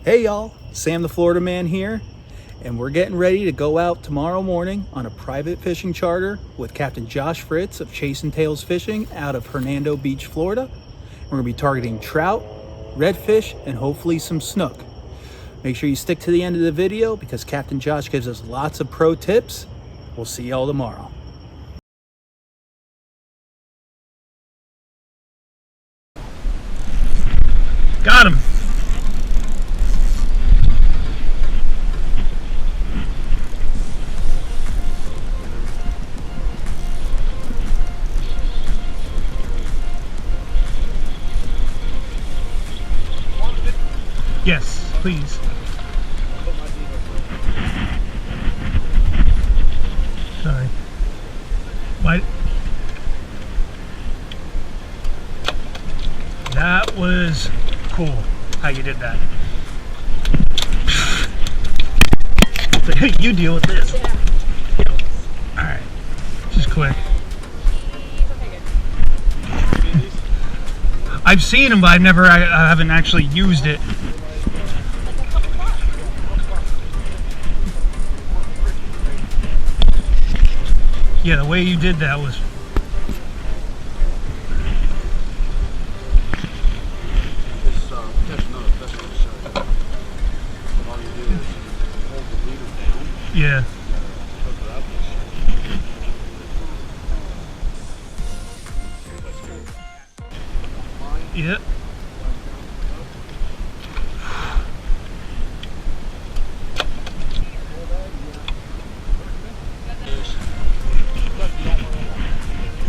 Hey y'all, Sam the Florida Man here, and we're getting ready to go out tomorrow morning on a private fishing charter with Captain Josh Fritz of Chasing Tails Fishing out of Hernando Beach, Florida. We're going to be targeting trout, redfish, and hopefully some snook. Make sure you stick to the end of the video because Captain Josh gives us lots of pro tips. We'll see y'all tomorrow. Got him. Yes, please. Sorry. What? That was cool how you did that. You deal with this. Alright. Just quick. I've seen them, but I haven't actually used it. Yeah, the way you did that was... Yeah. Yep.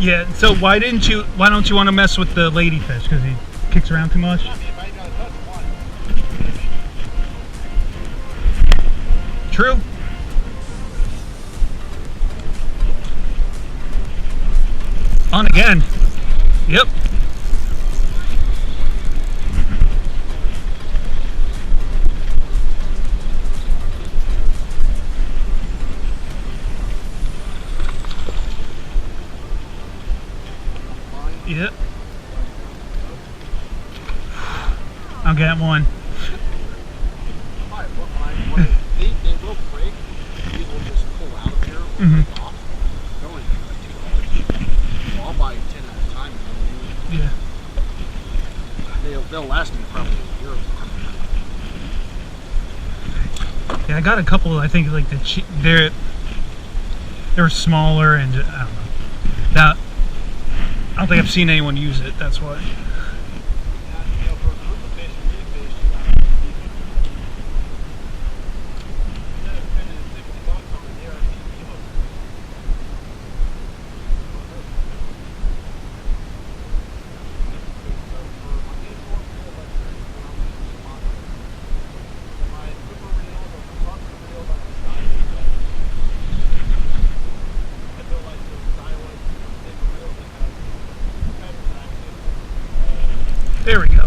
Yeah, so why don't you want to mess with the ladyfish? Because he kicks around too much? True. On again. Yep. Yep. I'll get one. They will break. These will just pull out of here. Off. They're only like $2. So I'll buy 10 at a time. Yeah. They'll last me probably a year. Yeah, I got a couple. I think like they're smaller, and I don't know. That I don't think I've seen anyone use it. That's why. There we go.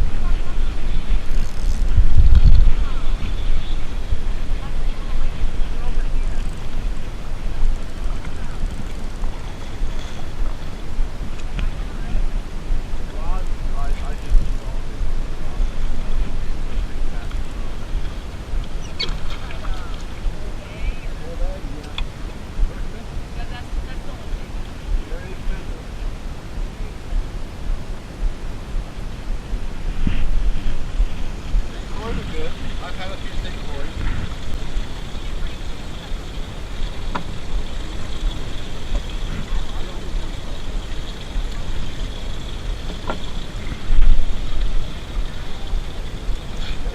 I've had a few steak boys.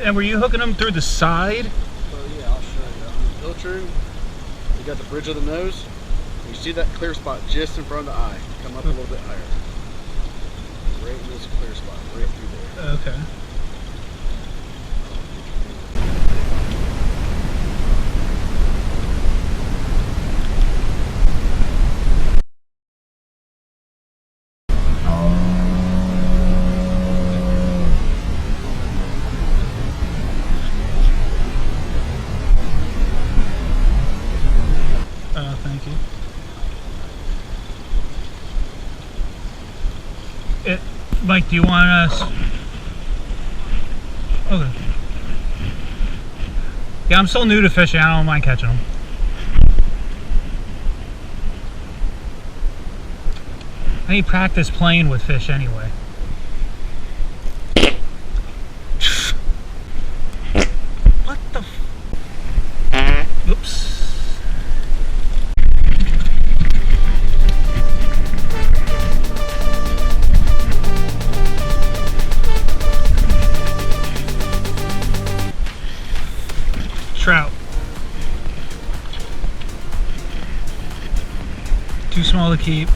And were you hooking them through the side? So yeah, I'll show you. On the filter, you got the bridge of the nose. You see that clear spot just in front of the eye. Come up a little bit higher. Right in this clear spot, right through there. Okay. Thank you. Mike, do you want us? Okay. Yeah, I'm still new to fishing. I don't mind catching them. I need practice playing with fish anyway. What the f... Oops. Trout. Too small to keep.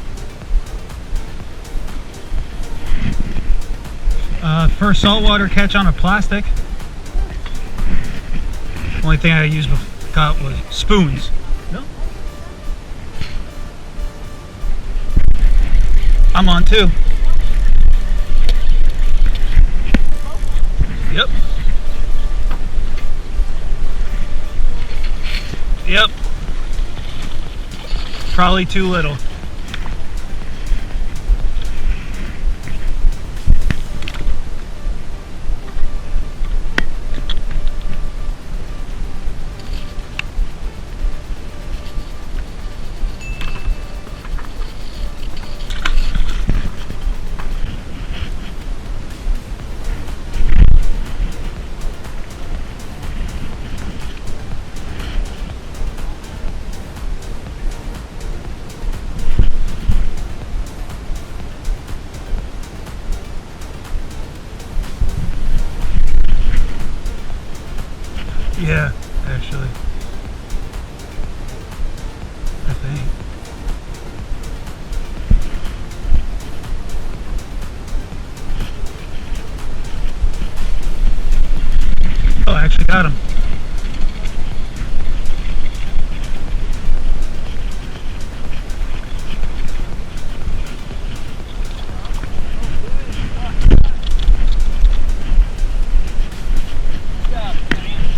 First saltwater catch on a plastic. Only thing I got was spoons. No. I'm on too. Yep. Yep. Probably too little. Yeah, actually. I think. Oh, I actually got him.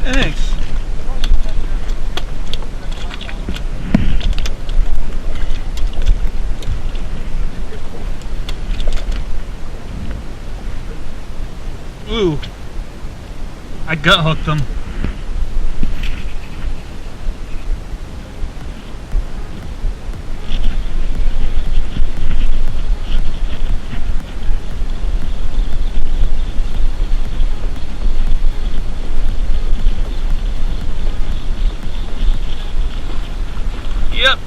Thanks. Ooh. I gut hooked them. Yep.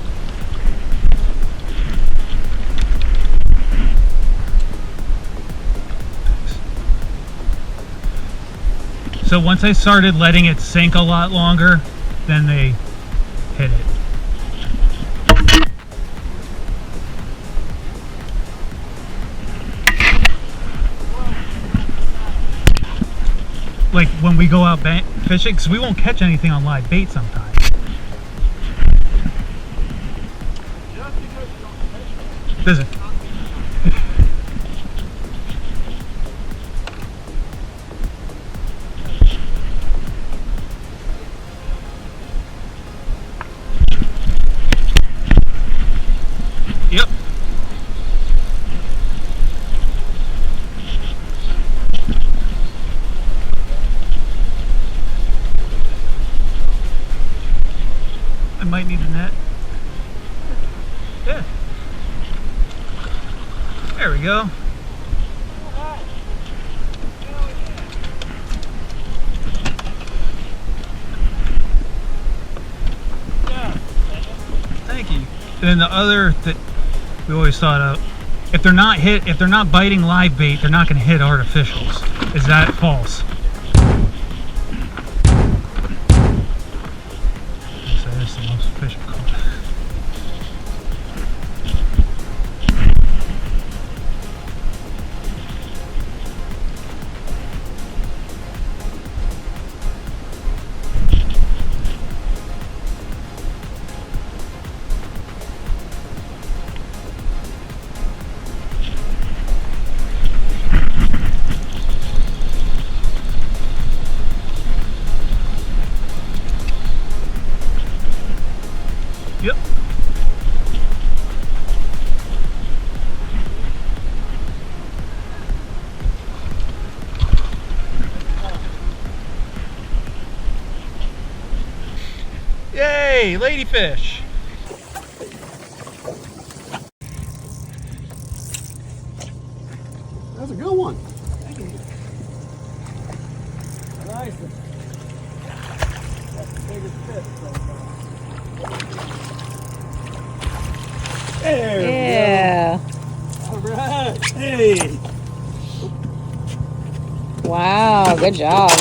So once I started letting it sink a lot longer, then they hit it. Like when we go out fishing, because we won't catch anything on live bait sometimes. Does it? Yep. I might need a net. Yeah. There we go. Thank you. And then the other that we always thought of, if they're not biting live bait, they're not going to hit artificials. Is that false? So that's the most fish I've caught. Yay, ladyfish. That's a good one. Nice. That's the biggest fish so far. There Yeah. we go. All right. Hey. Wow, good job.